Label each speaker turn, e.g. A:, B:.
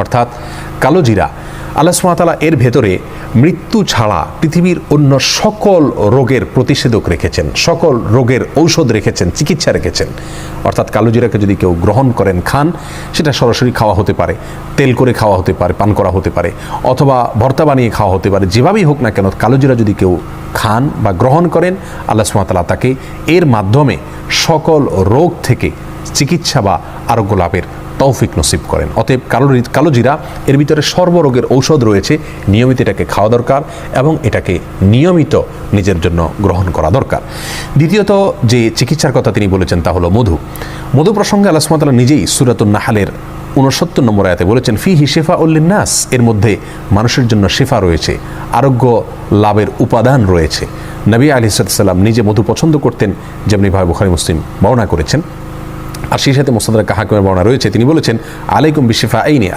A: অর্থাৎ কালোজিরা আল্লাহ সুবহানাহু ওয়া তাআলা এর ভেতরে মৃত্যু ছাড়া পৃথিবীর অন্য সকল রোগের প্রতিষেধক রেখেছেন, সকল রোগের ঔষধ রেখেছেন, চিকিৎসা রেখেছেন। অর্থাৎ কালোজিরাকে যদি কেউ গ্রহণ করেন, খান, সেটা সরাসরি খাওয়া হতে পারে, তেল করে খাওয়া হতে পারে, পান করা হতে পারে, অথবা ভর্তা বানিয়ে খাওয়া হতে পারে। যেভাবেই হোক না কেন, কালোজিরা যদি কেউ খান বা গ্রহণ করেন, আল্লাহ সুবহানাহু ওয়া তাআলা তাকে এর মাধ্যমে সকল রোগ থেকে চিকিৎসা বা আরোগ্য লাভের তৌফিক নসিব করেন। অতএব কালোজিরা এর ভিতরে সর্বরোগের ঔষধ রয়েছে, নিয়মিত এটাকে খাওয়া দরকার এবং এটাকে নিয়মিত নিজের জন্য গ্রহণ করা দরকার। দ্বিতীয়ত যে চিকিৎসার কথা তিনি বলেছেন তা হলো মধু। মধু প্রসঙ্গে আল্লাহ সুবহানাহু ওয়া তাআলা নিজেই সূরাতুন নাহলের ৬৯ নম্বর আয়াতে বলেছেন, ফিহি শিফাউল লিন্নাস, এর মধ্যে মানুষের জন্য শিফা রয়েছে, আরোগ্য লাভের উপাদান রয়েছে। নবী আলাইহিস সালাম নিজে মধু পছন্দ করতেন, যেমনিভাবে বুখারী মুসলিম বর্ণনা করেছেন। আর সেই সাথে মুসনাদ হাকিমের বর্ণনা রয়েছে, তিনি বলেছেন, আলাইকুম বিশিফা আইনি,